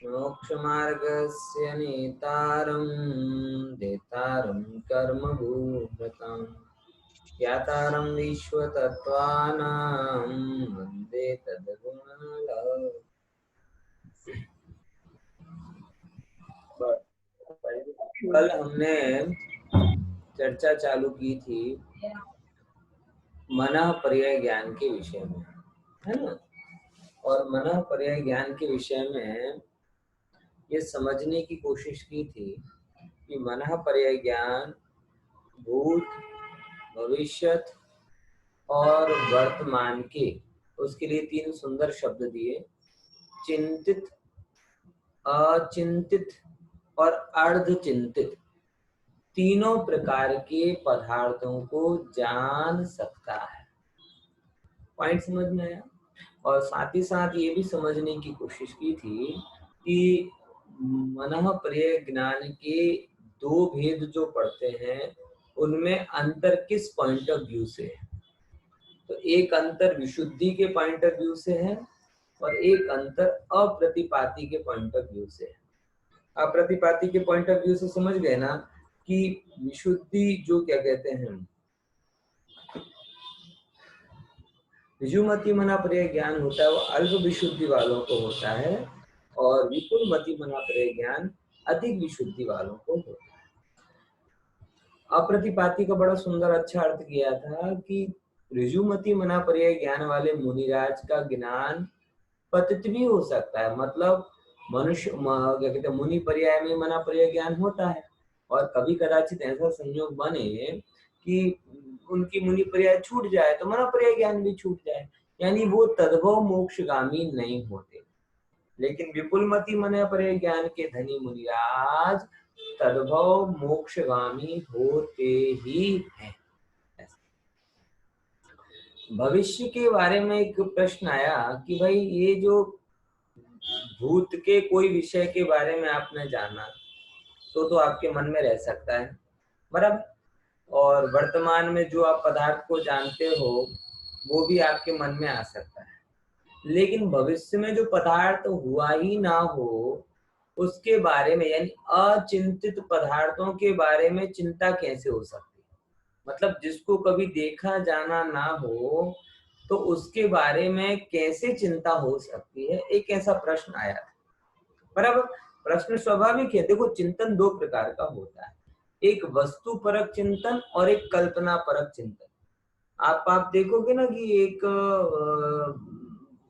मोक्षमार्गस्य नेतारं देतारं कर्मभूभृताम् ज्ञातारं विश्वतत्त्वानां वन्दे तद्गुणलम्। कल हमने चर्चा चालू की थी मनः पर्याय ज्ञान के विषय में, है ना। और मनः पर्याय ज्ञान के विषय में ये समझने की कोशिश की थी कि मनः पर्याय ज्ञान भूत, भविष्यत और वर्तमान के, उसके लिए तीन सुंदर शब्द दिए, चिंतित, अचिंतित और अर्धचिंतित, तीनों प्रकार के पदार्थों को जान सकता है। पॉइंट समझ में आया। और साथ ही साथ ये भी समझने की कोशिश की थी कि मनः पर्याय ज्ञान के दो भेद जो पढ़ते हैं उनमें अंतर किस पॉइंट ऑफ व्यू से है। तो एक अंतर विशुद्धि के पॉइंट ऑफ व्यू से है और एक अंतर अप्रतिपाती के पॉइंट ऑफ व्यू से है। अप्रतिपाती के पॉइंट ऑफ व्यू से समझ गए ना कि विशुद्धि जो क्या कहते हैं, ऋजुमति मना पर्याय ज्ञान होता है वो अल्प विशुद्धि वालों को होता है और विपुल मति मना पर्याय ज्ञान अधिक विशुद्धि वालों को होता है। अप्रतिपाती का बड़ा सुंदर अच्छा अर्थ किया था कि ऋजुमति मना पर्याय ज्ञान वाले मुनिराज का ज्ञान पतित भी हो सकता है, मतलब मनुष्य क्या कहते हैं मुनि पर्याय में मना पर्याय ज्ञान होता है और कभी कदाचित ऐसा संयोग बने कि उनकी मुनि पर्याय छूट जाए तो मना पर्याय ज्ञान भी छूट जाए, यानी वो तद्भव मोक्षगामी नहीं होते। लेकिन विपुलमति मना पर्याय ज्ञान के धनी मुनिराज तद्भव मोक्षगामी होते ही हैं। भविष्य के बारे में एक प्रश्न आया कि भाई ये जो भूत के कोई विषय के बारे में आपने जाना तो आपके मन में रह सकता है, बराबर। और वर्तमान में जो आप पदार्थ को जानते हो वो भी आपके मन में आ सकता है, लेकिन भविष्य में जो पदार्थ हुआ ही ना हो उसके बारे में, यानी अचिंतित पदार्थों के बारे में चिंता कैसे हो सकती है। मतलब जिसको कभी देखा जाना ना हो तो उसके बारे में कैसे चिंता हो सकती है, एक ऐसा प्रश्न आया था, बराबर। प्रश्न स्वाभाविक है। देखो चिंतन दो प्रकार का होता है, एक वस्तु परक चिंतन और एक कल्पना परक चिंतन। आप देखोगे ना कि एक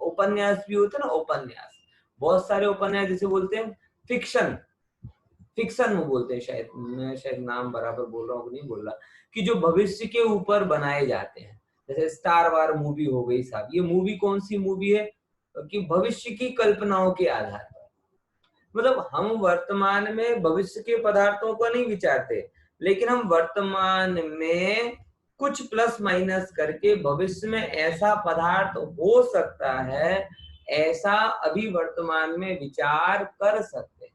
उपन्यास भी होता है ना, उपन्यास, बहुत सारे उपन्यास जिसे बोलते हैं फिक्शन, फिक्शन में बोलते हैं, शायद मैं शायद नाम बराबर बोल रहा हूँ नहीं बोल रहा, कि जो भविष्य के ऊपर बनाए जाते हैं, जैसे स्टार वार मूवी हो गई साहब। ये मूवी कौन सी मूवी है कि भविष्य की कल्पनाओं के आधार पर, मतलब हम वर्तमान में भविष्य के पदार्थों को नहीं विचारते, लेकिन हम वर्तमान में कुछ प्लस माइनस करके भविष्य में ऐसा पदार्थ हो सकता है, ऐसा अभी वर्तमान में विचार कर सकते हैं।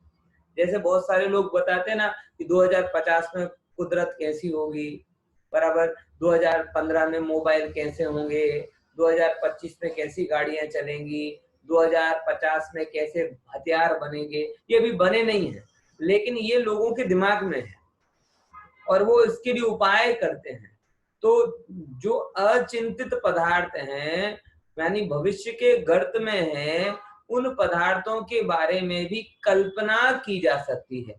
जैसे बहुत सारे लोग बताते हैं ना कि 2050 में कुदरत कैसी होगी, बराबर, 2015 में मोबाइल कैसे होंगे, 2025 में कैसी गाड़ियां चलेंगी, 2050 में कैसे हथियार बनेंगे। ये अभी बने नहीं है, लेकिन ये लोगों के दिमाग में है और वो इसके लिए उपाय करते हैं। तो जो अचिंतित पदार्थ हैं, यानी भविष्य के गर्त में हैं, उन पदार्थों के बारे में भी कल्पना की जा सकती है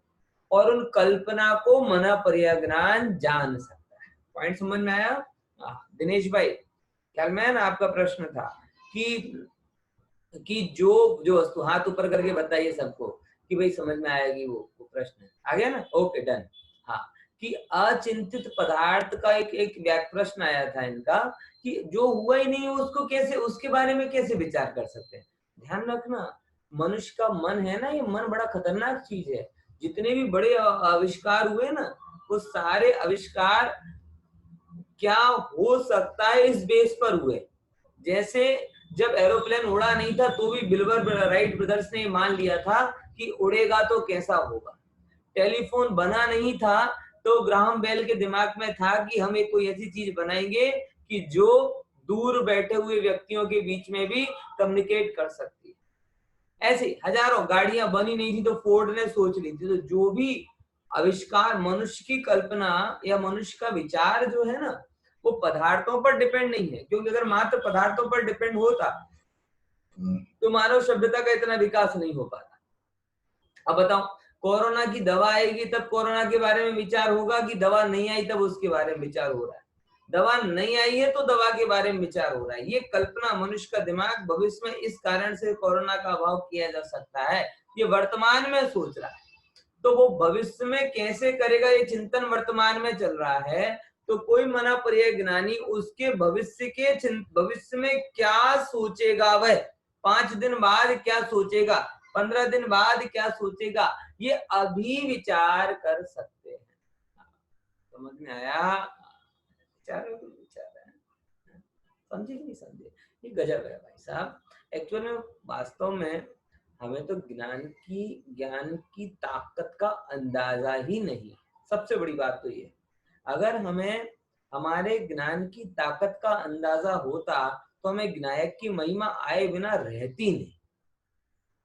और उन कल्पना को मना पर्याय ज्ञान जान सकता है। पॉइंट समझ में आया? दिनेश भाई, ख्याल में है ना आपका प्रश्न था कि जो जो वस्तु, हाथ ऊपर करके बताइए सबको कि भाई समझ में आएगी वो प्रश्न आ गया ना। Okay done. हाँ, कि अचिंतित पदार्थ का एक प्रश्न आया था इनका कि जो हुआ ही नहीं उसको कैसे, उसके बारे में कैसे विचार कर सकते हैं। ध्यान रखना, मनुष्य का मन है ना, ये मन बड़ा खतरनाक चीज है। जितने भी बड़े आविष्कार हुए ना, वो सारे आविष्कार क्या हो सकता है इस बेस पर हुए। जैसे जब एरोप्लेन उड़ा नहीं था तो भी बिल्बर राइट ब्रदर्स ने मान लिया था कि उड़ेगा तो कैसा होगा। टेलीफोन बना नहीं था तो ग्राहम बेल के दिमाग में था कि हम एक कोई ऐसी चीज बनाएंगे कि जो दूर बैठे हुए व्यक्तियों के बीच में भी कम्युनिकेट कर सकती है। ऐसे हजारों गाड़ियां बनी नहीं थी तो फोर्ड ने सोच ली थी। तो जो भी आविष्कार, मनुष्य की कल्पना या मनुष्य का विचार जो है ना, वो पदार्थों पर डिपेंड नहीं है, क्योंकि अगर मात्र पदार्थों पर डिपेंड होता तो मानव सभ्यता का इतना विकास नहीं हो पाता। अब बताओ, कोरोना की दवा आएगी तब कोरोना के बारे में विचार होगा, कि दवा नहीं आई तब उसके बारे में विचार हो रहा है? दवा नहीं आई है तो दवा के बारे में विचार हो रहा है। ये कल्पना मनुष्य का दिमाग भविष्य में इस कारण से कोरोना का अभाव किया जा सकता है, ये वर्तमान में सोच रहा है। तो वो भविष्य में कैसे करेगा, ये चिंतन वर्तमान में चल रहा है। तो कोई मना परिय ज्ञानी उसके भविष्य में क्या सोचेगा, वह 5 दिन बाद क्या सोचेगा, 15 दिन बाद क्या सोचेगा, ये अभी विचार कर सकते हैं। समझ में आया? विचार है, समझे कि नहीं समझे? ये गजब है भाई साहब। एक्चुअल में वास्तव में हमें तो ज्ञान की ताकत का अंदाजा ही नहीं। सबसे बड़ी बात तो ये, अगर हमें हमारे ज्ञान की ताकत का अंदाजा होता तो हमें विनायक की महिमा आए बिना रहती नहीं।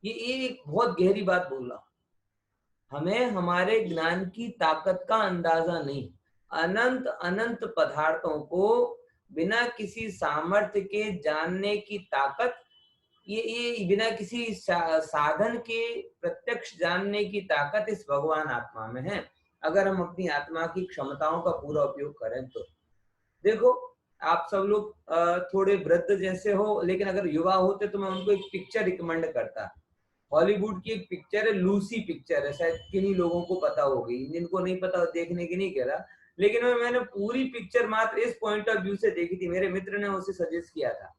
ये एक बहुत गहरी बात बोल रहा हूं। हमें हमारे ज्ञान की ताकत का अंदाजा नहीं, अनंत अनंत पदार्थों को बिना किसी सामर्थ्य के जानने की ताकत, ये बिना किसी साधन के प्रत्यक्ष जानने की ताकत इस भगवान आत्मा में है, अगर हम अपनी आत्मा की क्षमताओं का पूरा उपयोग करें तो। देखो, आप सब लोग थोड़े वृद्ध जैसे हो, लेकिन अगर युवा होते तो मैं उनको एक पिक्चर रिकमेंड करता। हॉलीवुड की एक पिक्चर है, लूसी पिक्चर है, शायद किन्हीं लोगों को पता होगी, जिनको नहीं पता देखने की नहीं कह रहा, लेकिन मैंने पूरी पिक्चर मात्र इस पॉइंट ऑफ व्यू से देखी थी। मेरे मित्र ने उसे सजेस्ट किया था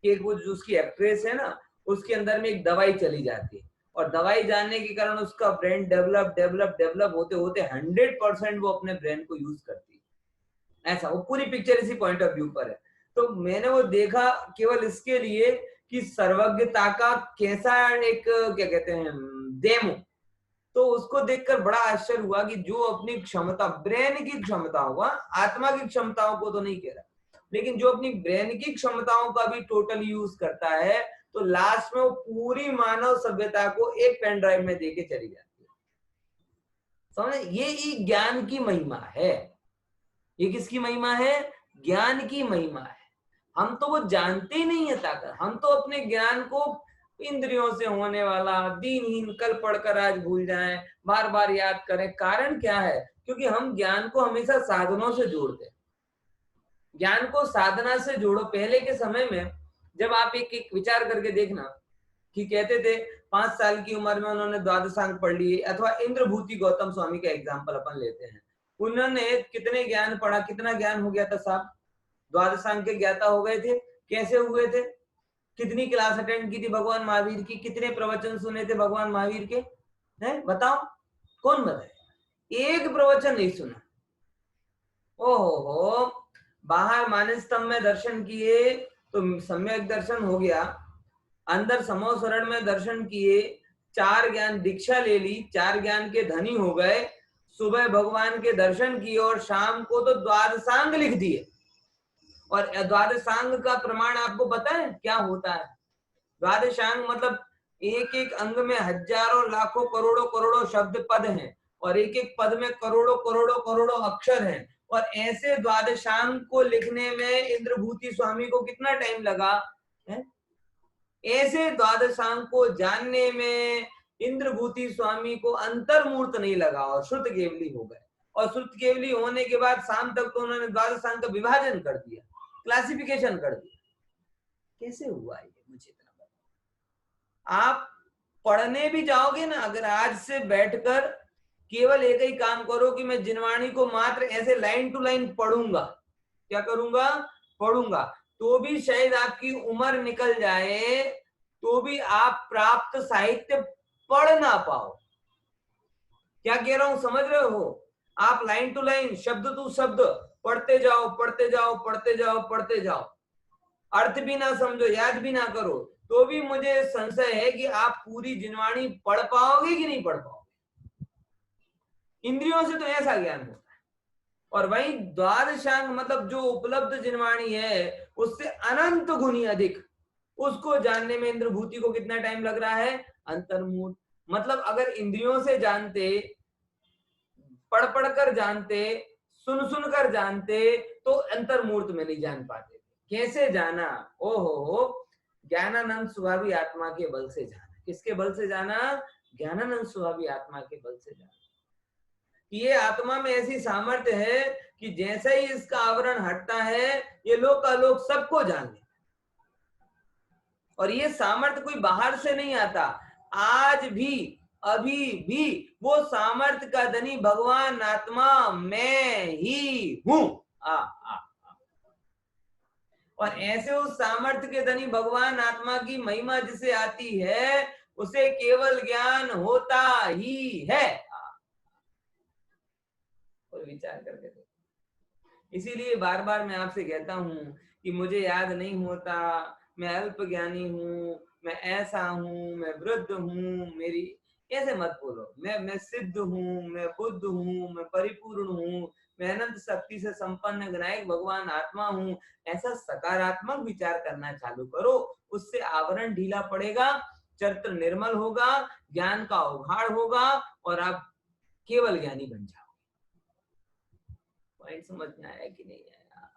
कि एक वो जो उसकी एक्ट्रेस है ना, उसके अंदर में एक दवाई चली जाती है, और दवाई जानने के कारण उसका ब्रेन डेवलप होते होते 100% वो अपने ब्रेन को यूज करती है। ऐसा वो पूरी पिक्चर इसी पॉइंट ऑफ व्यू पर है। तो मैंने वो देखा केवल इसके लिए कि सर्वज्ञता का कैसा एक क्या कहते हैं डेमो। तो उसको देखकर बड़ा आश्चर्य हुआ कि जो अपनी क्षमता, ब्रेन की क्षमता हुआ, आत्मा की क्षमताओं को तो नहीं कह रहा, लेकिन जो अपनी ब्रेन की क्षमताओं का भी टोटल यूज करता है, तो लास्ट में वो पूरी मानव सभ्यता को एक पेन ड्राइव में देके चली जाती है। समझे? ये ज्ञान की महिमा है। ये किसकी महिमा है? ज्ञान की महिमा है। हम तो वो जानते ही नहीं है ताकत, हम तो अपने ज्ञान को इंद्रियों से होने वाला दीनहीन कल पढ़कर आज भूल जाएं, बार बार याद करें। कारण क्या है? क्योंकि हम ज्ञान को हमेशा साधनों से जोड़ते हैं। ज्ञान को साधना से जोड़ो। पहले के समय में जब आप एक एक विचार करके देखना, कि कहते थे 5 साल की उम्र में उन्होंने द्वादशांग पढ़ लिए, अथवा इंद्रभूति गौतम स्वामी का एग्जाम्पल अपन लेते हैं, उन्होंने कितने ज्ञान पढ़ा, कितना ज्ञान हो गया था साहब? द्वादशांग के ज्ञाता हो गए थे। कैसे हुए थे? कितनी क्लास अटेंड की थी भगवान महावीर की? कितने प्रवचन सुने थे भगवान महावीर के? हैं बताओ, कौन बताए? एक प्रवचन नहीं सुना। ओहो, बाहर मानस स्तंभ में दर्शन किए तो सम्यक दर्शन हो गया, अंदर समो शरण में दर्शन किए, 4 ज्ञान दीक्षा ले ली, 4 ज्ञान के धनी हो गए, सुबह भगवान के दर्शन किए और शाम को तो द्वादशांग लिख दिए। और द्वादशांग का प्रमाण आपको पता है क्या होता है? द्वादशांग मतलब एक एक अंग में हजारों लाखों करोड़ों करोड़ों शब्द पद हैं, और एक एक पद में करोड़ों करोड़ों करोड़ों अक्षर हैं। और ऐसे द्वादशांग को लिखने में इंद्रभूति स्वामी को कितना टाइम लगा है? ऐसे द्वादशांग को जानने में इंद्रभूति स्वामी को अंतर्मूर्त नहीं लगा और श्रुत केवली हो गए। और श्रुत केवली होने के बाद शाम तक तो उन्होंने द्वादशांग का विभाजन कर दिया, क्लासिफिकेशन कर दिया। कैसे हुआ ये मुझे इतना बताओ। आप पढ़ने भी जाओगे ना, अगर आज से बैठकर केवल एक ही काम करो कि मैं जिनवाणी को मात्र ऐसे लाइन टू लाइन पढ़ूंगा, क्या करूंगा? पढ़ूंगा, तो भी शायद आपकी उम्र निकल जाए तो भी आप प्राप्त साहित्य पढ़ ना पाओ। क्या कह रहा हूं, समझ रहे हो? आप लाइन टू लाइन, शब्द टू शब्द पढ़ते जाओ पढ़ते जाओ पढ़ते जाओ पढ़ते जाओ, अर्थ भी ना समझो, याद भी ना करो, तो भी मुझे संशय है कि आप पूरी जिनवाणी पढ़ पाओगे कि नहीं पढ़ पाओगे। इंद्रियों से तो ऐसा ज्ञान होता है। और वही द्वादशांग मतलब जो उपलब्ध जिनवाणी है उससे अनंत गुनी अधिक। उसको जानने में इंद्रभूति को कितना टाइम लग रहा है? अंतर्मूर्त। मतलब अगर इंद्रियों से जानते, पढ़ पढ़ कर जानते, सुन सुन कर जानते, तो अंतर्मूर्त में नहीं जान पाते। कैसे जाना? ओहो, ज्ञानानंद स्वभावी आत्मा के बल से जाना। किसके बल से जाना? ज्ञानानंद स्वभावी आत्मा के बल से जाना। ये आत्मा में ऐसी सामर्थ्य है कि जैसे ही इसका आवरण हटता है, ये लोक अलोक सबको जान ले। और ये सामर्थ्य कोई बाहर से नहीं आता। आज भी, अभी भी वो सामर्थ्य का धनी भगवान आत्मा मैं ही हूं। और ऐसे उस सामर्थ्य के धनी भगवान आत्मा की महिमा जिसे आती है, उसे केवल ज्ञान होता ही है। और विचार करके देखो। इसीलिए बार बार मैं आपसे कहता हूं कि मुझे याद नहीं होता, मैं अल्प ज्ञानी हूं, मैं ऐसा हूं, मैं वृद्ध हूं, मेरी ऐसे मत बोलो। मैं सिद्ध हूं, मैं बुद्ध हूं, मैं परिपूर्ण हूं, मैं अनंत शक्ति से संपन्न विनायक भगवान आत्मा हूं। ऐसा सकारात्मक विचार करना चालू करो। उससे आवरण ढीला पड़ेगा, चरित्र निर्मल होगा, ज्ञान का उघाड़ होगा और आप केवल ज्ञानी बन जाओ। पॉइंट समझ में आया कि नहीं आया?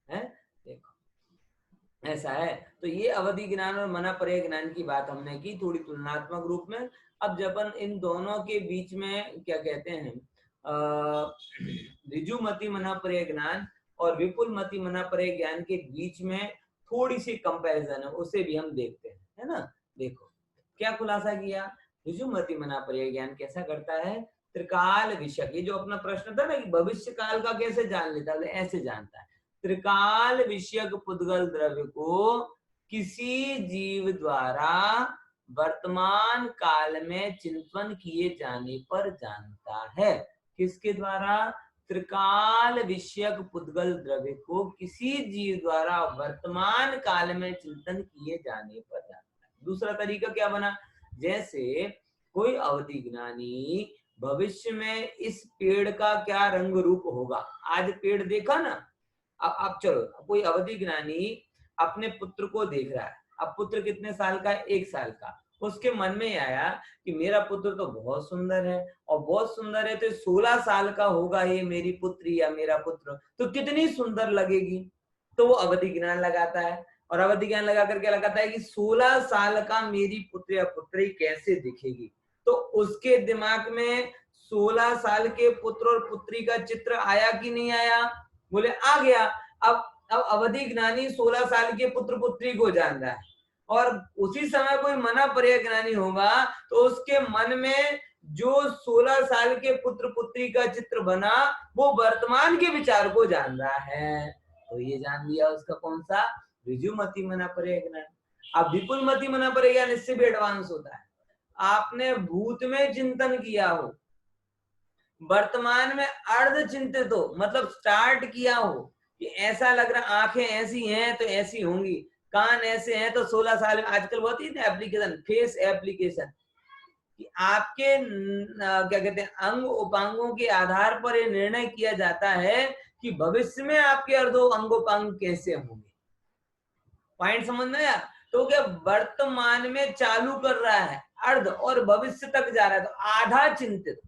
है? देखो, ऐसा है। तो ये अवधि ज्ञान और मना परे ज्ञान की बात हमने की थोड़ी तुलनात्मक रूप में। अब जब इन दोनों के बीच में क्या कहते हैं, ऋजु मति मना परे ज्ञान और विपुल मति मना परे ज्ञान के बीच में थोड़ी सी कंपैरिजन है, उसे भी हम देखते हैं, है ना। देखो क्या खुलासा किया। ऋजु मति मना परे ज्ञान कैसा करता है? त्रिकाल विषय, ये जो अपना प्रश्न था ना कि भविष्य काल का कैसे जान लेता है, ऐसे जानता है। त्रिकाल विषयक पुद्गल द्रव्य को किसी जीव द्वारा वर्तमान काल में चिंतन किए जाने पर जानता है। किसके द्वारा? त्रिकाल विषयक पुद्गल द्रव्य को किसी जीव द्वारा वर्तमान काल में चिंतन किए जाने पर जानता है। दूसरा तरीका क्या बना? जैसे कोई अवधि ज्ञानी भविष्य में इस पेड़ का क्या रंग रूप होगा, आज पेड़ देखा ना, अब चलो कोई अवधि ज्ञानी अपने पुत्र को देख रहा है। अब पुत्र कितने साल का है? 1 साल का। उसके मन में आया कि मेरा पुत्र तो बहुत सुंदर है, और बहुत सुंदर है तो 16 साल का होगा ये मेरी पुत्री या मेरा पुत्र, तो कितनी सुंदर लगेगी। तो वो अवधि ज्ञान लगाता है, और अवधि ज्ञान लगा करके लगाता है कि 16 साल का मेरी पुत्र या पुत्री कैसे दिखेगी। तो उसके दिमाग में 16 साल के पुत्र और पुत्री का चित्र आया कि नहीं आया? बोले आ गया। अब अवधि ज्ञानी 16 साल के पुत्र पुत्री को जान रहा है, और उसी समय कोई मना परे ज्ञानी होगा तो उसके मन में जो 16 साल के पुत्र पुत्री का चित्र बना, वो वर्तमान के विचार को जान रहा है। तो ये जान लिया उसका कौन सा? ऋजु मति मना परे ज्ञान। अब विपुल मति मना परे ज्ञान इससे भी एडवांस होता है। आपने भूत में चिंतन किया हो, वर्तमान में अर्ध चिंतित हो, मतलब स्टार्ट किया हो कि ऐसा लग रहा आंखें ऐसी हैं तो ऐसी होंगी, कान ऐसे हैं तो 16 साल में, आजकल बहुत ही एप्लीकेशन, फेस एप्लीकेशन, कि आपके क्या कहते हैं अंग उपांगों के आधार पर यह निर्णय किया जाता है कि भविष्य में आपके अर्धो अंगोपांग कैसे होंगे। पॉइंट समझ में आया? तो क्या वर्तमान में चालू कर रहा है अर्ध और भविष्य तक जा रहा है, तो आधा चिंतित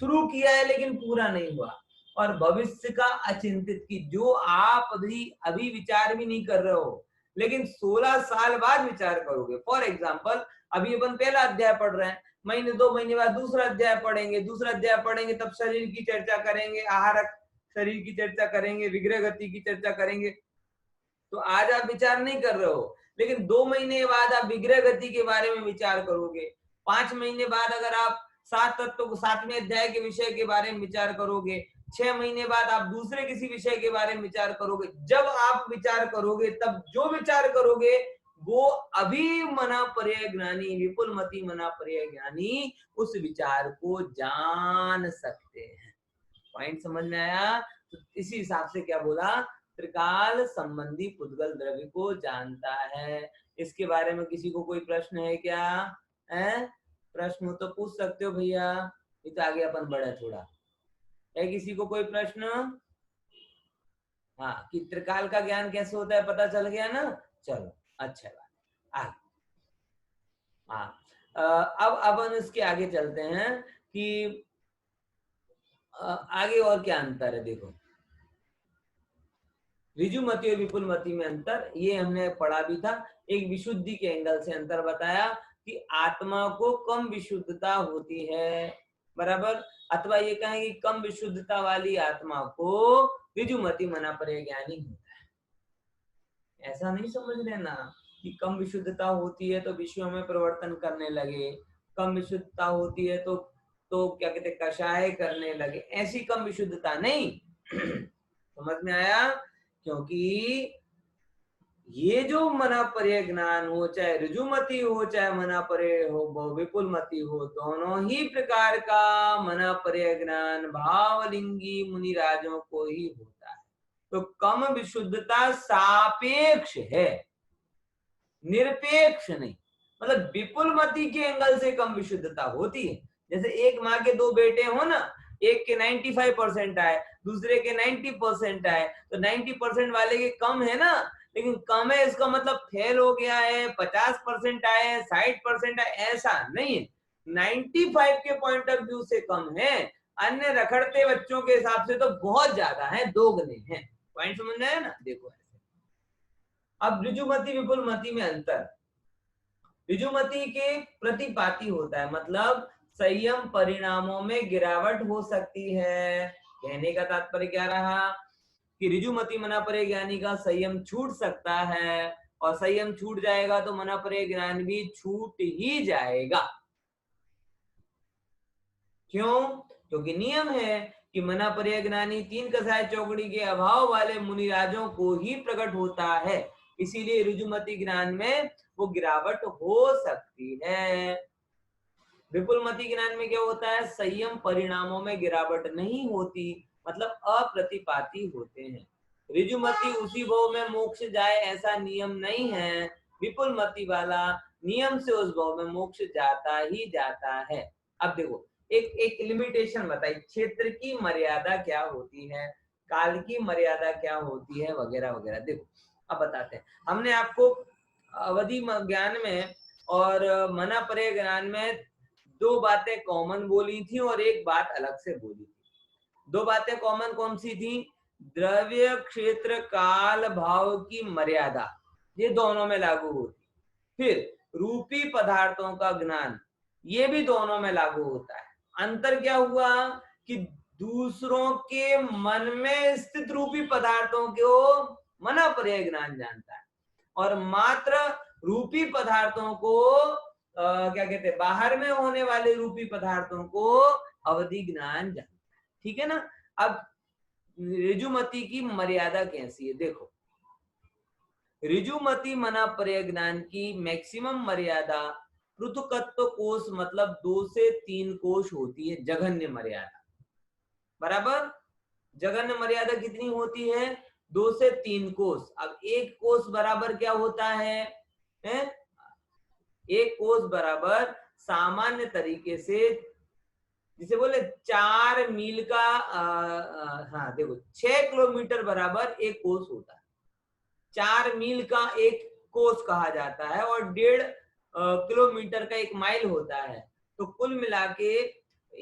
शुरू किया है लेकिन पूरा नहीं हुआ, और भविष्य का अचिंतित की जो आप अभी विचार भी नहीं कर रहे हो लेकिन 16 साल बाद विचार करोगे। फॉर एग्जाम्पल अभी अपन पहला अध्याय पढ़ रहे हैं, महीने 2 महीने बाद दूसरा अध्याय पढ़ेंगे, दूसरा अध्याय पढ़ेंगे तब शरीर की चर्चा करेंगे, आहारक शरीर की चर्चा करेंगे, विग्रह गति की चर्चा करेंगे। तो आज आप विचार नहीं कर रहे हो, लेकिन 2 महीने बाद आप विग्रह गति के बारे में विचार करोगे। 5 महीने बाद अगर आप 7 तत्व 7वें अध्याय के विषय के बारे में विचार करोगे, 6 महीने बाद आप दूसरे किसी विषय के बारे में विचार करोगे। जब आप विचार करोगे तब जो विचार करोगे वो अभी मना परे ज्ञानी, विपुल मति मना परे ज्ञानी उस विचार को जान सकते हैं। पॉइंट समझ में आया? तो इसी हिसाब से क्या बोला? त्रिकाल संबंधी पुद्गल द्रव्य को जानता है। इसके बारे में किसी को कोई प्रश्न है क्या? है प्रश्न हो तो पूछ सकते हो भैया, ये तो आगे अपन बढ़े थोड़ा। है किसी को कोई प्रश्न? हाँ, कि त्रिकाल का ज्ञान कैसे होता है पता चल गया ना? चलो अच्छा बात। हाँ, अब अपन इसके आगे चलते हैं कि आगे और क्या अंतर है। देखो, ऋजुमति और विपुलमति में अंतर ये हमने पढ़ा भी था। एक विशुद्धि के एंगल से अंतर बताया कि आत्मा को कम विशुद्धता होती है, बराबर, अथवा ये कहें कि कम विशुद्धता वाली आत्मा को ऋजुमति मना परिज्ञानी होता है। ऐसा नहीं समझ लेना कि कम विशुद्धता होती है तो विषयों में परिवर्तन करने लगे, कम विशुद्धता होती है तो क्या कहते कषाय करने लगे, ऐसी कम विशुद्धता नहीं। समझ में आया? क्योंकि ये जो मना पर्य ज्ञान हो, चाहे ऋजुमति हो चाहे मना पर्य हो विपुलमति हो, दोनों ही प्रकार का मना पर्य ज्ञान भावलिंगी मुनिराजों को ही होता है। तो कम विशुद्धता सापेक्ष है, निरपेक्ष नहीं। मतलब विपुलमति के एंगल से कम विशुद्धता होती है। जैसे एक माँ के दो बेटे हो ना, एक के 95% आए, दूसरे के 90% आए, तो 90% वाले के कम है ना, लेकिन कम है इसका मतलब फेल हो गया है, 50% आए, 60% आए, ऐसा नहीं है। 95 के पॉइंट ऑफ व्यू से कम है, अन्य रखड़ते बच्चों के हिसाब से तो बहुत ज्यादा है, दोगुने हैं। पॉइंट समझ में आया ना? देखो ऐसे। अब ऋजुमति विपुलमति में अंतर, ऋजुमति के प्रतिपाती होता है, मतलब संयम परिणामों में गिरावट हो सकती है। कहने का तात्पर्य क्या रहा कि ऋजुमति मना परिज्ञानी का संयम छूट सकता है, और संयम छूट जाएगा तो मना परिज्ञान भी छूट ही जाएगा। क्यों? क्योंकि नियम है कि मना परिज्ञानी तीन कसाय चौकड़ी के अभाव वाले मुनिराजों को ही प्रकट होता है, इसीलिए ऋजुमति ज्ञान में वो गिरावट हो सकती है। विपुलमति ज्ञान में क्या होता है? संयम परिणामों में गिरावट नहीं होती, मतलब अप्रतिपाती होते हैं। ऋजुमति उसी भव में मोक्ष जाए ऐसा नियम नहीं है, विपुलमति वाला नियम से उस भव में मोक्ष जाता ही जाता है। अब देखो, एक एक लिमिटेशन बताई, क्षेत्र की मर्यादा क्या होती है, काल की मर्यादा क्या होती है, वगैरह वगैरह। देखो अब बताते हैं। हमने आपको अवधि ज्ञान में और मना पर्य ज्ञान में दो बातें कॉमन बोली थी और एक बात अलग से बोली थी। दो बातें कॉमन कौन सी थी? द्रव्य क्षेत्र काल भाव की मर्यादा, ये दोनों में लागू होती। फिर रूपी पदार्थों का ज्ञान, ये भी दोनों में लागू होता है। अंतर क्या हुआ कि दूसरों के मन में स्थित रूपी पदार्थों को मना पर्य ज्ञान जानता है, और मात्र रूपी पदार्थों को क्या कहते हैं, बाहर में होने वाले रूपी पदार्थों को अवधि ज्ञान जानता है। ठीक है ना? अब ऋजुमति की मर्यादा कैसी है? देखो, ऋजुमति मना पर्य ज्ञान की मैक्सिमम मर्यादा पृथुकत्व कोश, मतलब 2 से 3 कोश होती है, जघन्य मर्यादा, बराबर। जघन्य मर्यादा कितनी होती है? 2 से 3 कोश। अब एक कोश बराबर क्या होता है? एक कोश बराबर सामान्य तरीके से जिसे बोले 4 मील का हाँ देखो 6 किलोमीटर बराबर एक कोस होता है। 4 मील का एक कोस कहा जाता है और 1.5 किलोमीटर का 1 माइल होता है। तो कुल मिला के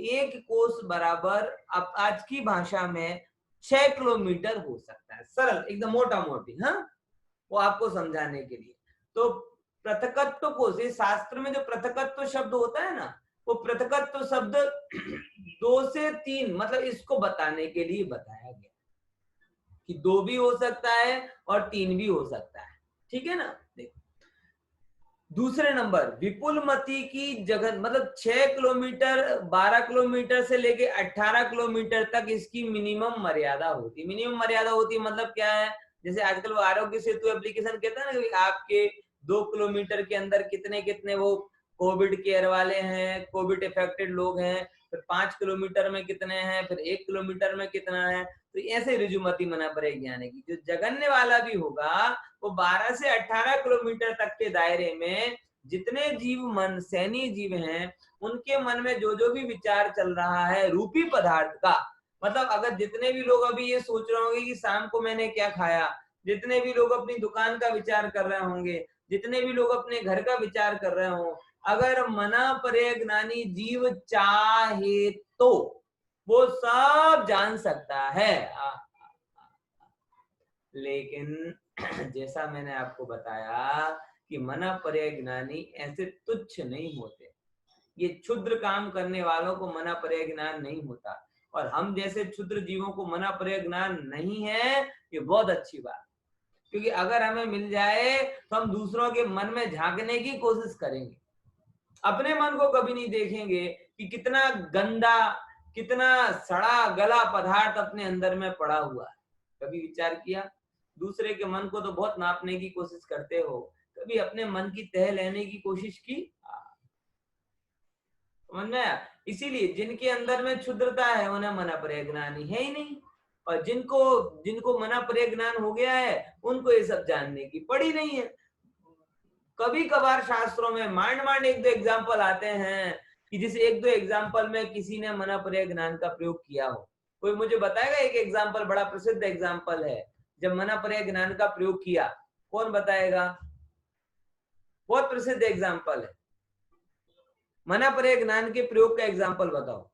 एक कोस बराबर अब आज की भाषा में 6 किलोमीटर हो सकता है, सरल एकदम मोटा मोटी, हाँ, वो आपको समझाने के लिए। तो पृथकत्व कोश, शास्त्र में जो पृथकत्व शब्द होता है ना, वो पृथकत्व शब्द 2 से 3 मतलब इसको बताने के लिए बताया गया कि 2 भी हो सकता है और 3 भी हो सकता है। ठीक है ना? देखो दूसरे नंबर, विपुलमति की जगह मतलब 6 किलोमीटर 12 किलोमीटर से लेके 18 किलोमीटर तक इसकी मिनिमम मर्यादा होती। मिनिमम मर्यादा होती मतलब क्या है? जैसे आजकल वो आरोग्य सेतु एप्लीकेशन कहता है ना कि आपके 2 किलोमीटर के अंदर कितने कितने वो कोविड केयर वाले हैं, कोविड इफेक्टेड लोग हैं, फिर 5 किलोमीटर में कितने हैं, फिर 1 किलोमीटर में कितना है। तो ऐसे ऋजुमति मना पड़ेगी आने की। जो जगन्य वाला भी होगा वो 12 से 18 किलोमीटर तक के दायरे में जितने जीव मन सैनी जीव हैं उनके मन में जो जो भी विचार चल रहा है रूपी पदार्थ का, मतलब अगर जितने भी लोग अभी ये सोच रहे होंगे कि शाम को मैंने क्या खाया, जितने भी लोग अपनी दुकान का विचार कर रहे होंगे, जितने भी लोग अपने घर का विचार कर रहे हो, अगर मना परे ज्ञानी जीव चाहे तो वो सब जान सकता है। लेकिन जैसा मैंने आपको बताया कि मना परे ज्ञानी ऐसे तुच्छ नहीं होते। ये क्षुद्र काम करने वालों को मना परे ज्ञान नहीं होता, और हम जैसे क्षुद्र जीवों को मना परे ज्ञान नहीं है, ये बहुत अच्छी बात। क्योंकि अगर हमें मिल जाए तो हम दूसरों के मन में झांकने की कोशिश करेंगे, अपने मन को कभी नहीं देखेंगे कि कितना गंदा, कितना सड़ा गला पदार्थ अपने अंदर में पड़ा हुआ है। कभी विचार किया? दूसरे के मन को तो बहुत नापने की कोशिश करते हो, कभी अपने मन की तह लेने की कोशिश की? समझ में आया? इसीलिए जिनके अंदर में क्षुद्रता है उन्हें मना परे ज्ञानी है ही नहीं, और जिनको जिनको मना परे ज्ञान हो गया है उनको ये सब जानने की पड़ी नहीं है। कभी कभार शास्त्रों में मांड एक दो एग्जाम्पल आते हैं कि जिस एक दो एग्जाम्पल में किसी ने मना परे ज्ञान का प्रयोग किया हो। कोई मुझे बताएगा एक एग्जाम्पल, बड़ा प्रसिद्ध एग्जाम्पल है जब मना परे ज्ञान का प्रयोग किया? कौन बताएगा? बहुत प्रसिद्ध एग्जाम्पल है, मना परे ज्ञान के प्रयोग का एग्जाम्पल बताओ।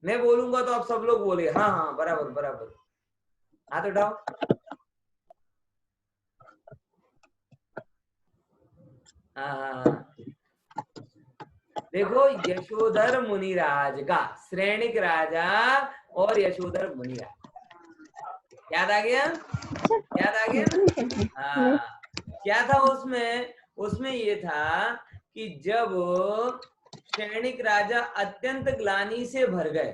मैं बोलूंगा तो आप सब लोग बोले हाँ हाँ बराबर बराबर, हाथ उठाओ। हाँ, देखो यशोधर मुनिराज का, श्रेणिक राजा और यशोधर मुनिराज, याद आ गया? याद आ गया ना? हाँ, क्या था उसमें? उसमें ये था कि जब श्रेणिक राजा अत्यंत ग्लानि से भर गए,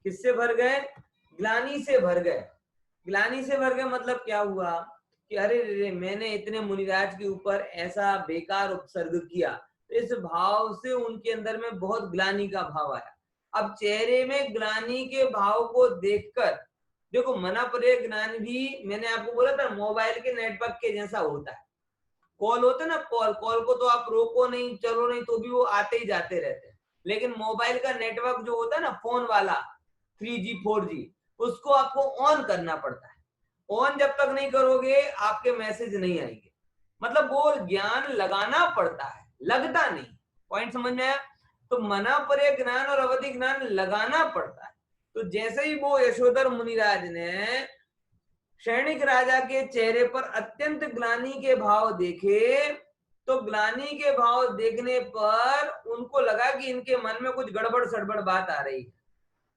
किससे भर गए? ग्लानि से भर गए। ग्लानि से भर गए मतलब क्या हुआ कि अरे रे मैंने इतने मुनिराज के ऊपर ऐसा बेकार उपसर्ग किया, तो इस भाव से उनके अंदर में बहुत ग्लानि का भाव आया। अब चेहरे में ग्लानि के भाव को देखकर, देखो मना परे ज्ञान भी मैंने आपको बोला था मोबाइल के नेटवर्क के जैसा होता है। कॉल होता है ना, कॉल को तो आप रोको नहीं, चलो नहीं, तो भी वो आते ही जाते रहते हैं। लेकिन मोबाइल का नेटवर्क जो होता है ना, फोन वाला 3G 4G, उसको आपको ऑन करना पड़ता है। ऑन जब तक नहीं करोगे आपके मैसेज नहीं आएंगे। मतलब वो ज्ञान लगाना पड़ता है, लगता नहीं। पॉइंट समझ में आया? तो मना परे ज्ञान और अवधि ज्ञान लगाना पड़ता है। तो जैसे ही वो यशोधर मुनिराज ने क्षणिक राजा के चेहरे पर अत्यंत ग्लानि के भाव देखे, तो ग्लानि के भाव देखने पर उनको लगा कि इनके मन में कुछ गड़बड़ सड़बड़ बात आ रही है।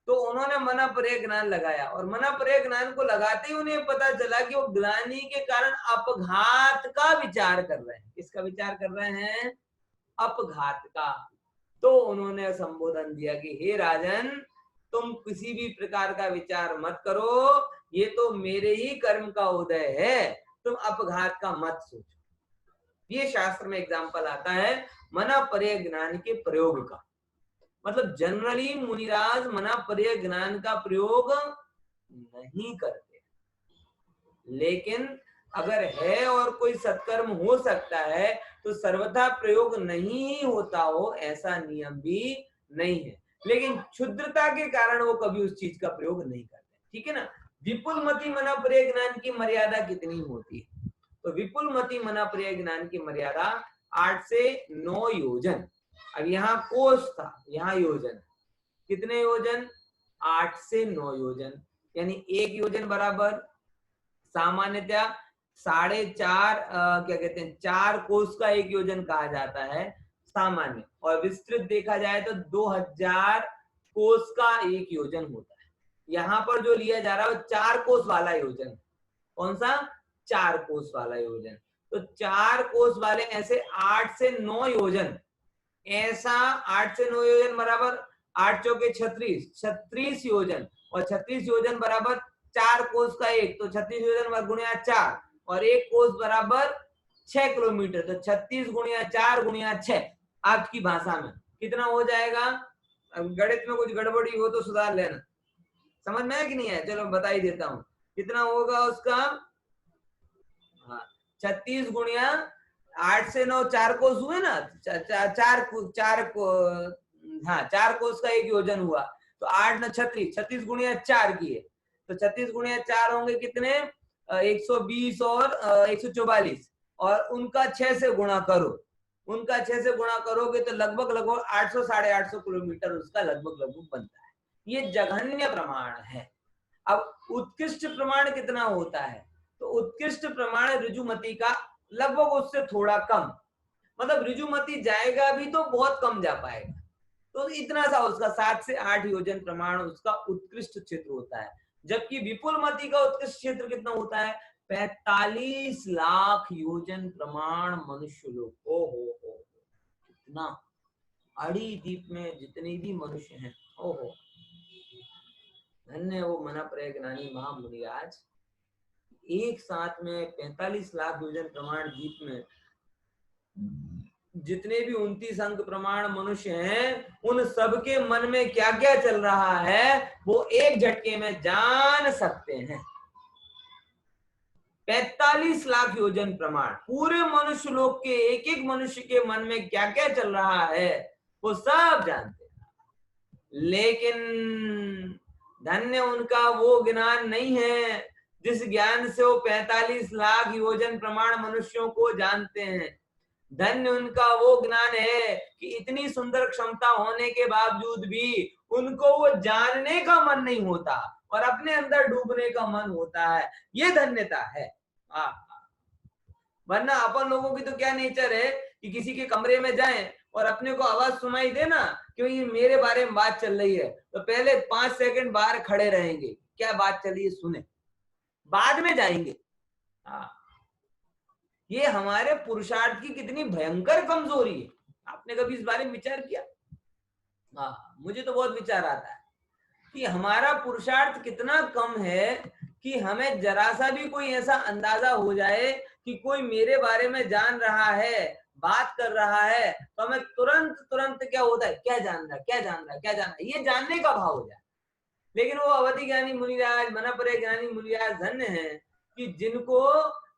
तो उन्होंने मना परे ज्ञान लगाया, और मना परे ज्ञान को लगाते ही उन्हें पता चला कि वो ग्लानि के कारण अपघात का विचार कर रहे हैं। किसका विचार कर रहे हैं? अपघात का। तो उन्होंने संबोधन दिया कि हे राजन, तुम किसी भी प्रकार का विचार मत करो, ये तो मेरे ही कर्म का उदय है, तुम अपघात का मत सोचो। ये शास्त्र में एग्जाम्पल आता है मना परे ज्ञान के प्रयोग का। मतलब जनरली मुनिराज मना परे ज्ञान का प्रयोग नहीं करते, लेकिन अगर है और कोई सत्कर्म हो सकता है तो सर्वथा प्रयोग नहीं ही होता हो, ऐसा नियम भी नहीं है। लेकिन क्षुद्रता के कारण वो कभी उस चीज का प्रयोग नहीं करते। ठीक है ना? विपुल मति मना परे ज्ञान की मर्यादा कितनी होती है? तो विपुल मति मना परे ज्ञान की मर्यादा 8 से 9 योजन। अब यहाँ कोश था, यहाँ योजन। कितने योजन? 8 से 9 योजन। यानी एक योजन बराबर सामान्यतया 4.5 क्या कहते हैं, 4 कोस का एक योजन कहा जाता है सामान्य, और विस्तृत देखा जाए तो 2000 कोस का एक योजन होता है। यहाँ पर जो लिया जा रहा है वो 4 कोस वाला योजन। कौन सा? 4 कोस वाला योजन। तो 4 कोस वाले ऐसे 8 से 9 योजन, ऐसा 8 से 9 योजन बराबर 8 चौके 36 योजन, और 36 योजन बराबर 4 कोस का एक, तो 36 योजन गुणिया 4, और एक कोस बराबर 6 किलोमीटर, तो 36 गुणिया 4 गुणिया 6 आपकी भाषा में कितना हो जाएगा? गणित में कुछ गड़बड़ी हो तो सुधार लेना। समझ में है कि नहीं है? चलो बता ही देता हूँ कितना होगा उसका। हाँ, 36 गुणिया 8 से 9, 4 कोस हुए ना, 4 कोस का एक योजन हुआ, तो 8 न 36, 36 गुणिया 4 किए, तो 36 गुणिया 4 होंगे कितने? 120 और 144 और उनका 6 से गुणा करो, उनका 6 से गुणा करोगे तो लगभग 800 850 किलोमीटर उसका लगभग बनता है। ये जघन्य प्रमाण है। अब उत्कृष्ट प्रमाण कितना होता है? तो उत्कृष्ट प्रमाण ऋजुमती का लगभग उससे थोड़ा कम, मतलब ऋजुमती जाएगा भी तो बहुत कम जा पाएगा, तो इतना सा उसका 7 से 8 योजन प्रमाण उसका उत्कृष्ट क्षेत्र होता है। जबकि विपुलमती का उत्कृष्ट क्षेत्र कितना होता है? 45 लाख योजन प्रमाण मनुष्य लोग। ओ हो, कितना! अड़ी द्वीप में जितने भी मनुष्य हैं, ओहो, धन्य वो मना प्रज्ञानी महामुनिराज, एक साथ में 45 लाख योजन प्रमाण द्वीप में जितने भी 29 अंक प्रमाण मनुष्य हैं, उन सबके मन में क्या क्या चल रहा है वो एक झटके में जान सकते हैं। 45 लाख योजन प्रमाण, पूरे मनुष्य लोक के एक एक मनुष्य के मन में क्या क्या चल रहा है वो सब जानते हैं। लेकिन धन्य उनका वो ज्ञान नहीं है जिस ज्ञान से वो 45 लाख योजन प्रमाण मनुष्यों को जानते हैं। धन्य उनका वो ज्ञान है कि इतनी सुंदर क्षमता होने के बावजूद भी उनको वो जानने का मन नहीं होता और अपने अंदर डूबने का मन होता है। ये धन्यता है। वरना अपन लोगों की तो क्या नेचर है कि किसी के कमरे में जाएं और अपने को आवाज सुनाई दे ना क्योंकि मेरे बारे में बात चल रही है तो पहले 5 सेकंड बाहर खड़े रहेंगे, क्या बात चल रही है सुने, बाद में जाएंगे। ये हमारे पुरुषार्थ की कितनी भयंकर कमजोरी है। आपने कभी इस बारे में विचार किया? मुझे तो बहुत विचार आता है कि हमारा पुरुषार्थ कितना कम है कि हमें जरा सा भी कोई ऐसा अंदाजा हो जाए कि कोई मेरे बारे में जान रहा है, बात कर रहा है, तो हमें तुरंत क्या होता है, क्या जान रहा है, क्या जान रहा है, क्या जान रहा है, ये जानने का भाव हो जाए। लेकिन वो अवधि ज्ञानी मुनिराज, मनापरे ज्ञानी मुनिराज धन्य है कि जिनको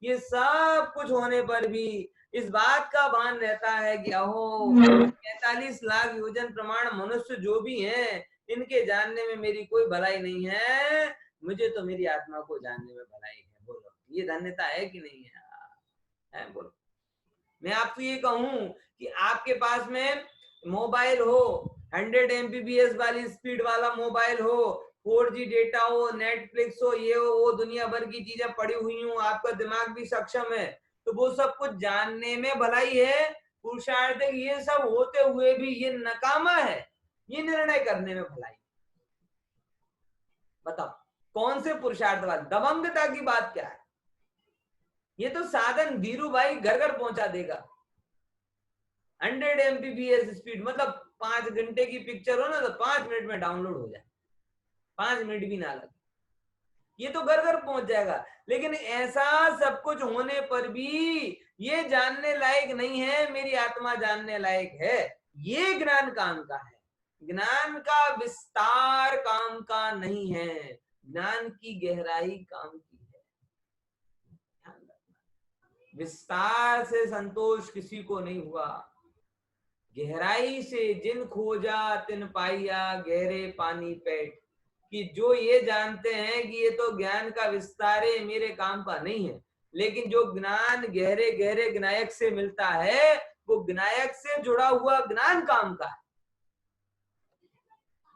ये सब कुछ होने पर भी इस बात का भान रहता है कि अहो 45 लाख योजन प्रमाण मनुष्य जो भी हैं इनके जानने में मेरी कोई भलाई नहीं है, मुझे तो मेरी आत्मा को जानने में भलाई है। बोलो ये धन्यता है कि नहीं है? बोलो। मैं आपको ये कहूं कि आपके पास में मोबाइल हो, 100 MBPS वाली स्पीड वाला मोबाइल हो, 4G डेटा हो, नेटफ्लिक्स हो, ये हो वो दुनिया भर की चीजें पड़ी हुई हो, आपका दिमाग भी सक्षम है, तो वो सब कुछ जानने में भलाई है, पुरुषार्थ ये सब होते हुए भी ये नकामा है, ये निर्णय करने में भलाई। बताओ कौन से पुरुषार्थ वाले? दबंगता की बात क्या है? ये तो साधन धीरू भाई घर घर पहुंचा देगा। 100 MBPS स्पीड मतलब 5 घंटे की पिक्चर हो ना तो 5 मिनट में डाउनलोड हो जाए, 5 मिनट भी ना लगे, ये तो घर घर पहुंच जाएगा। लेकिन ऐसा सब कुछ होने पर भी ये जानने लायक नहीं है, मेरी आत्मा जानने लायक है। ये ज्ञान काम का है, ज्ञान का विस्तार काम का नहीं है, ज्ञान की गहराई काम की है। विस्तार से संतोष किसी को नहीं हुआ, गहराई से जिन खोजा तिन पाइया, गहरे पानी पेट, कि जो ये जानते हैं कि ये तो ज्ञान का विस्तार है, मेरे काम का नहीं है, लेकिन जो ज्ञान गहरे गहरे ज्ञायक से मिलता है वो ज्ञायक से जुड़ा हुआ ज्ञान काम का है।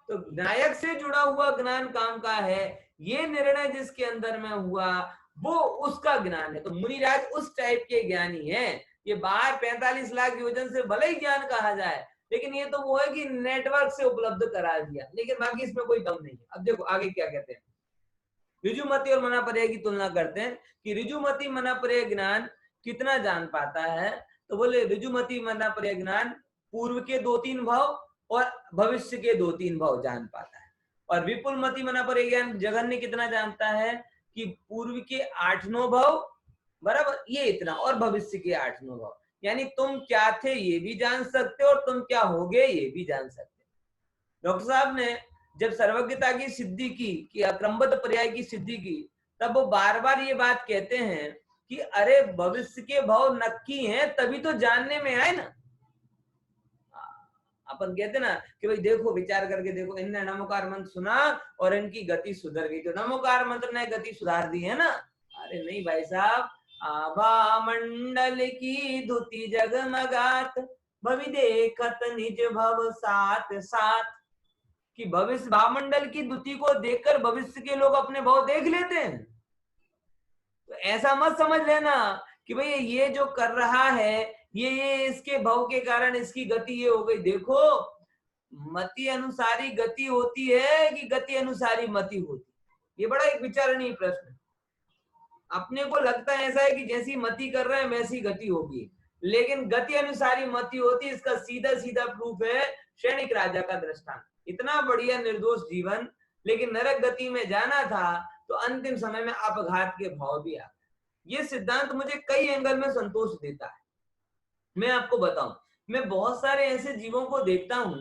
तो ज्ञायक से जुड़ा हुआ ज्ञान काम का है, ये निर्णय जिसके अंदर में हुआ वो उसका ज्ञान है। तो मुनिराज उस टाइप के ज्ञानी है। ये बाहर 45 लाख योजन से भले ही ज्ञान कहा जाए, लेकिन ये तो वो है कि नेटवर्क से उपलब्ध करा दिया, लेकिन बाकी इसमें कोई दम नहीं है। अब देखो आगे क्या कहते हैं, ऋजुमती और मनापर्य की तुलना करते हैं कि ऋजुमती मनापर्य ज्ञान कितना जान पाता है। तो बोले ऋजुमती मनापर्य ज्ञान पूर्व के 2-3 भाव और भविष्य के 2-3 भाव जान पाता है, और विपुलमती मनापर्य ज्ञान जघन्य कितना जानता है कि पूर्व के 8-9 भाव बराबर ये इतना, और भविष्य के 8-9 भाव, यानी तुम क्या थे ये भी जान सकते हो और तुम क्या होगे ये भी जान सकते हो। डॉक्टर साहब ने जब सर्वज्ञता की सिद्धि की कि अक्रमबद्ध पर्याय की सिद्धि की, तब वो बार बार ये बात कहते हैं कि अरे भविष्य के भाव नक्की हैं तभी तो जानने में आए ना। अपन कहते ना कि भाई देखो विचार करके देखो, इनने नमोकार मंत्र सुना और इनकी गति सुधर गई, तो नमोकार मंत्र ने गति सुधार दी है ना। अरे नहीं भाई साहब, आभा मंडल की धुति जगमगात, भवि देखत निज भव साथ साथ। कि भविष्य भामंडल की द्युति को देखकर भविष्य के लोग अपने भाव देख लेते हैं। तो ऐसा मत समझ लेना कि भाई ये जो कर रहा है ये इसके भाव के कारण इसकी गति ये हो गई। देखो, मति अनुसारी गति होती है कि गति अनुसारी मति होती, ये बड़ा एक विचारणीय प्रश्न है। अपने को लगता है ऐसा है कि जैसी मति कर रहे हैं वैसी गति होगी, लेकिन गति अनुसारी मति होती, इसका सीधा सीधा प्रूफ है सैनिक राजा का दृष्टांत। इतना बढ़िया निर्दोष जीवन, लेकिन नरक गति में जाना था तो अंतिम समय में अपघात के भाव भी आ। ये सिद्धांत मुझे कई एंगल में संतोष देता है। मैं आपको बताऊं, मैं बहुत सारे ऐसे जीवों को देखता हूं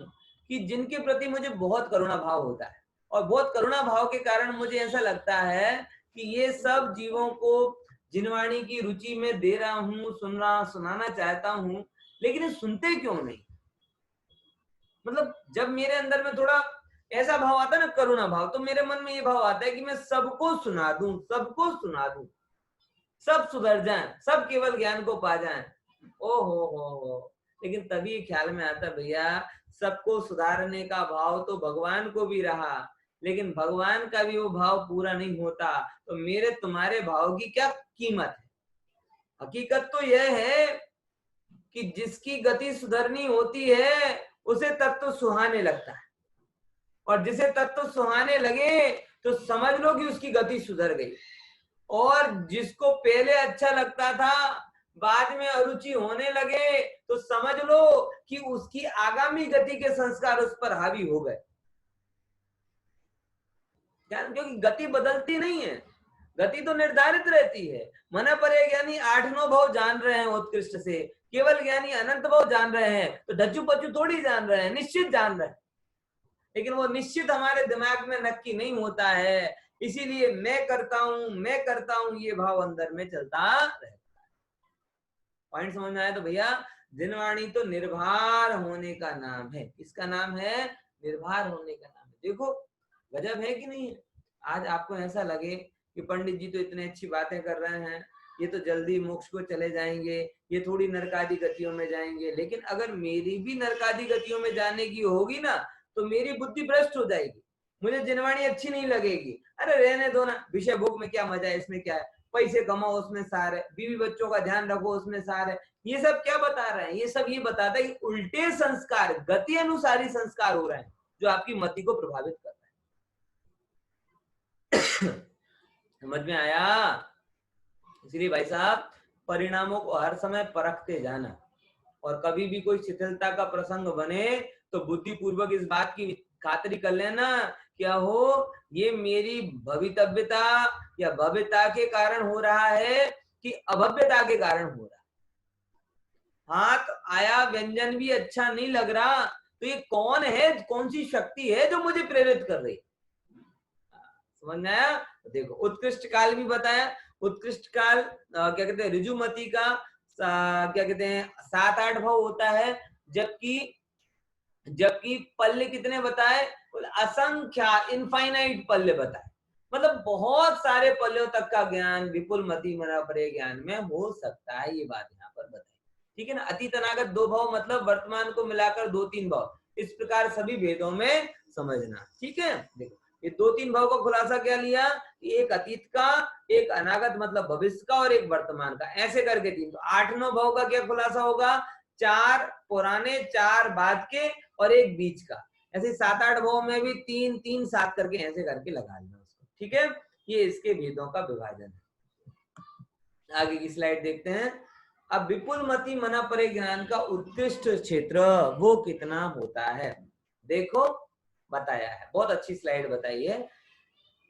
कि जिनके प्रति मुझे बहुत करुणा भाव होता है, और बहुत करुणा भाव के कारण मुझे ऐसा लगता है कि ये सब जीवों को जिनवाणी की रुचि में दे रहा हूं, सुनाना चाहता हूं, लेकिन ये सुनते क्यों नहीं। मतलब जब मेरे अंदर में थोड़ा ऐसा भाव आता है ना, करुणा भाव, तो मेरे मन में ये भाव आता है कि मैं सबको सुना दूं, सबको सुना दूं, सब सुधर जाएं, सब केवल ज्ञान को पा जाएं। ओ हो। लेकिन तभी ख्याल में आता भैया, सबको सुधारने का भाव तो भगवान को भी रहा, लेकिन भगवान का भी वो भाव पूरा नहीं होता, तो मेरे तुम्हारे भाव की क्या कीमत है। हकीकत तो यह है कि जिसकी गति सुधरनी होती है उसे तत्व सुहाने लगता है, और जिसे तत्व सुहाने लगे तो समझ लो कि उसकी गति सुधर गई। और जिसको पहले अच्छा लगता था बाद में अरुचि होने लगे तो समझ लो कि उसकी आगामी गति के संस्कार उस पर हावी हो गए। क्योंकि गति बदलती नहीं है, गति तो निर्धारित रहती है। मना पर ज्ञानी 8-9 भाव जान रहे हैं उत्कृष्ट से, केवल ज्ञानी अनंत भाव जान रहे हैं, तो ढच्चू पच्चू थोड़ी जान रहे हैं, निश्चित जान रहे हैं। लेकिन वो निश्चित हमारे दिमाग में नक्की नहीं होता है, इसीलिए मैं करता हूं ये भाव अंदर में चलता रहता है। पॉइंट समझ में आया? तो भैया जिनवाणी तो निर्भर होने का नाम है। इसका नाम है निर्भर होने का नाम है। देखो गजब है कि नहीं है। आज आपको ऐसा लगे कि पंडित जी तो इतने अच्छी बातें कर रहे हैं, ये तो जल्दी मोक्ष को चले जाएंगे, ये थोड़ी नरकादी गतियों में जाएंगे, लेकिन अगर मेरी भी नरकादी गतियों में जाने की होगी ना तो मेरी बुद्धि भ्रष्ट हो जाएगी, मुझे जिनवाणी अच्छी नहीं लगेगी। अरे रहने दो ना, विषय भोग में क्या मजा है, इसमें क्या है, पैसे कमाओ उसमें सार है, बीवी बच्चों का ध्यान रखो उसमें सार है। ये सब क्या बता रहे हैं? ये सब ये बताता है कि उल्टे संस्कार, गति अनुसारी संस्कार हो रहे हैं जो आपकी मति को प्रभावित कर रहे हैं। समझ में आया? इसलिए भाई साहब परिणामों को हर समय परखते जाना, और कभी भी कोई शिथिलता का प्रसंग बने तो बुद्धिपूर्वक इस बात की खातरी कर लेना क्या हो, ये मेरी भवितव्यता या भव्यता के कारण हो रहा है कि अभव्यता के कारण हो रहा है। हाथ आया, व्यंजन भी अच्छा नहीं लग रहा, तो ये कौन है, कौन सी शक्ति है जो मुझे प्रेरित कर रही? समझ में आया? देखो उत्कृष्ट काल भी बताया। उत्कृष्ट काल क्या कहते हैं, ऋजुमती का क्या कहते हैं 7-8 भाव होता है, जबकि पल्ले कितने बताए? असंख्या, इनफाइनाइट पल्ले बताए। मतलब बहुत सारे पल्लों तक का ज्ञान विपुल मति मना परे ज्ञान में हो सकता है, ये बात यहाँ पर बताई। ठीक है ना? अतीत अनागत 2 भाव मतलब वर्तमान को मिलाकर 2-3 भाव, इस प्रकार सभी भेदों में समझना। ठीक है, देखो ये 2-3 भाव का खुलासा क्या लिया, एक अतीत का, एक अनागत मतलब भविष्य का, और एक वर्तमान का, ऐसे करके 3। तो 8-9 भाव का क्या खुलासा होगा? 4 पुराने, 4 बाद के और एक बीच का। ऐसे 7-8 भाव में भी 3-3-7 करके ऐसे करके लगा लेना उसको। ठीक है, ये इसके भेदों का विभाजन है। आगे की स्लाइड देखते हैं। अब विपुल मति मना परे ज्ञान का उत्कृष्ट क्षेत्र वो कितना होता है, देखो बताया है, बहुत अच्छी स्लाइड बताई है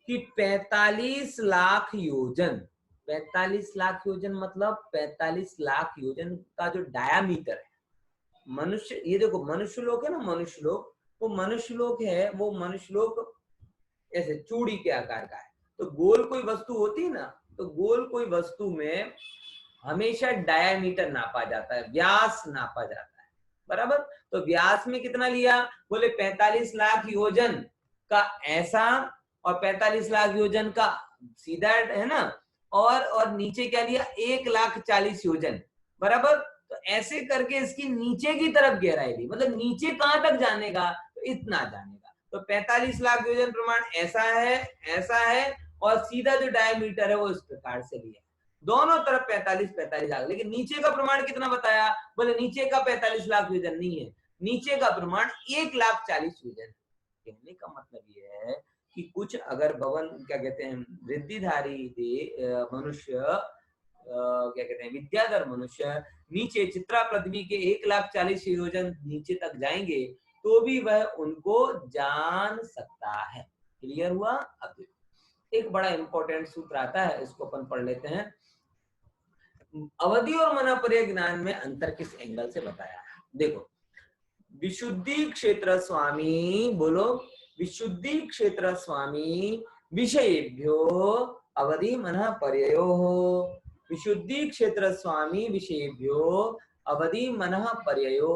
कि 45 लाख योजन। 45 लाख योजन मतलब 45 लाख योजन का जो डायामीटर है मनुष्य, ये देखो मनुष्य लोक है ना, मनुष्य लोक, वो मनुष्य लोक है, वो मनुष्य लोक ऐसे चूड़ी के आकार का है। तो गोल कोई वस्तु होती है ना, तो गोल कोई वस्तु में हमेशा डायामीटर नापा जाता है, व्यास नापा जाता है, बराबर। तो व्यास में कितना लिया? बोले 45 लाख योजन का ऐसा, और 45 लाख योजन का सीधा है ना, और नीचे क्या लिया 1,40,000 योजन बराबर। तो ऐसे करके इसकी नीचे की तरफ गहराई ली, मतलब नीचे कहां तक जाने का, तो इतना जाने का। तो 45 लाख योजन प्रमाण ऐसा है और सीधा जो डायमीटर है वो इस प्रकार से लिया, दोनों तरफ 45 लाख। लेकिन नीचे का प्रमाण कितना बताया, बोले नीचे का 45 लाख योजन नहीं है, नीचे का प्रमाण 1,40,000 योजन। कहने का मतलब ये है कि कुछ अगर भवन क्या कहते हैं वृद्धिधारी मनुष्य क्या कहते हैं विद्याधर मनुष्य नीचे चित्रा पृथ्वी के 1,40,000 योजन नीचे तक जाएंगे तो भी वह उनको जान सकता है। क्लियर हुआ। अब एक बड़ा इंपॉर्टेंट सूत्र आता है, इसको अपन पढ़ लेते हैं। अवधि और मनःपर्य ज्ञान में अंतर किस एंगल से बताया है। देखो, विशुद्धि क्षेत्र स्वामी, बोलो विशुद्धि क्षेत्र स्वामी विषयेभ्यो अवधि मनःपर्ययो, विशुद्धि क्षेत्र स्वामी विषयेभ्यो अवधि मनःपर्ययो।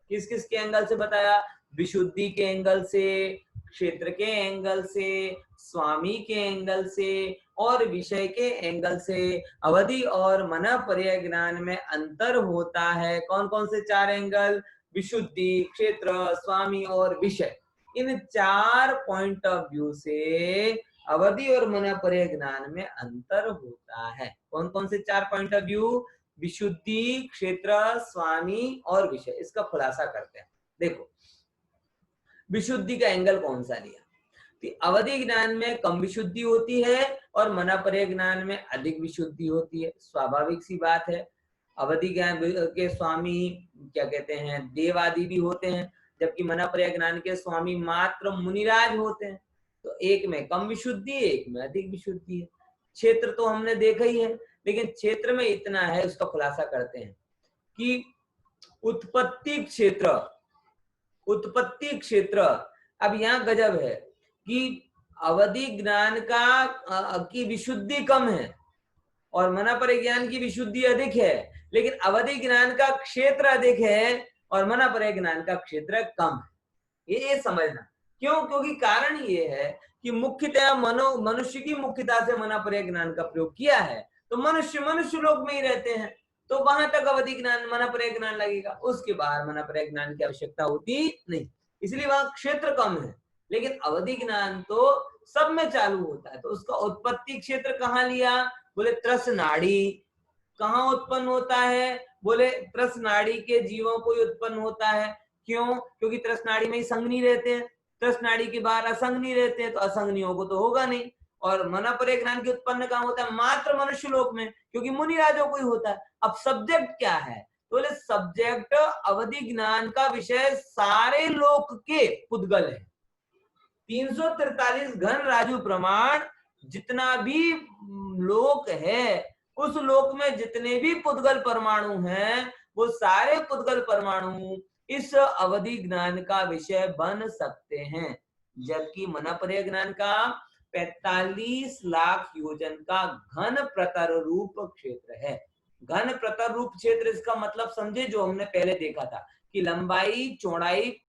किस किस के एंगल से बताया, विशुद्धि के एंगल से, क्षेत्र के एंगल से, स्वामी के एंगल से और विषय के एंगल से। अवधि और मनःपर्य ज्ञान में अंतर होता है। कौन कौन से चार एंगल, विशुद्धि, क्षेत्र, स्वामी और विषय। इन चार पॉइंट ऑफ व्यू से अवधि और मनःपर्य ज्ञान में अंतर होता है। कौन कौन से चार पॉइंट ऑफ व्यू, विशुद्धि, क्षेत्र, स्वामी और विषय। इसका खुलासा करते हैं। देखो, विशुद्धि का एंगल कौन सा लिया, अवधि ज्ञान में कम विशुद्धि होती है और मनःपर्य ज्ञान में अधिक विशुद्धि होती है। स्वाभाविक सी बात है। अवधि ज्ञान के स्वामी क्या कहते हैं देवादि भी होते हैं, जबकि मनःपर्य ज्ञान के स्वामी मात्र मुनिराज होते हैं। तो एक में कम विशुद्धि, एक में अधिक विशुद्धि है। क्षेत्र तो हमने देखा ही है, लेकिन क्षेत्र में इतना है, उसका खुलासा करते हैं कि उत्पत्ति क्षेत्र। अब यहाँ गजब है कि अवधि ज्ञान की विशुद्धि कम है और मनःपर्य ज्ञान की विशुद्धि अधिक है, लेकिन अवधि ज्ञान का क्षेत्र अधिक है और मनःपर्य ज्ञान का क्षेत्र कम है। ये समझना क्यों, क्योंकि कारण ये है कि मुख्यतः मनुष्य की मुख्यता से मनःपर्य ज्ञान का प्रयोग किया है। तो मनुष्य लोक में ही रहते हैं, तो वहां तक अवधि ज्ञान मनःपर्य ज्ञान लगेगा, उसके बाहर मनःपर्य ज्ञान की आवश्यकता होती नहीं, इसलिए वहां क्षेत्र कम है। लेकिन अवधि ज्ञान तो सब में चालू होता है। तो उसका उत्पत्ति क्षेत्र कहाँ लिया, बोले त्रस नाड़ी। कहाँ उत्पन्न होता है, बोले त्रस नाड़ी के जीवों को ही उत्पन्न होता है। क्यों, क्योंकि त्रस नाड़ी में ही संघनी रहते हैं, त्रस नाड़ी के बाहर असंघनी रहते हैं, तो असंघनियों को तो होगा नहीं। और मनःपर्य ज्ञान के उत्पन्न कहाँ होता है, मात्र मनुष्य लोक में, क्योंकि मुनि राजों को ही होता है। अब सब्जेक्ट क्या है, तो बोले सब्जेक्ट अवधि ज्ञान का विषय सारे लोक के पुद्गल है। 343 घन राजू प्रमाण जितना भी लोक है, उस लोक में जितने भी पुद्गल परमाणु हैं, वो सारे पुद्गल परमाणु इस अवधि ज्ञान का विषय बन सकते हैं। जबकि मनःपर्य ज्ञान का 45 लाख योजन का घन प्रतर रूप क्षेत्र है। घन प्रतर रूप क्षेत्र, इसका मतलब समझे जो हमने पहले देखा था कि लंबाई चौड़ाई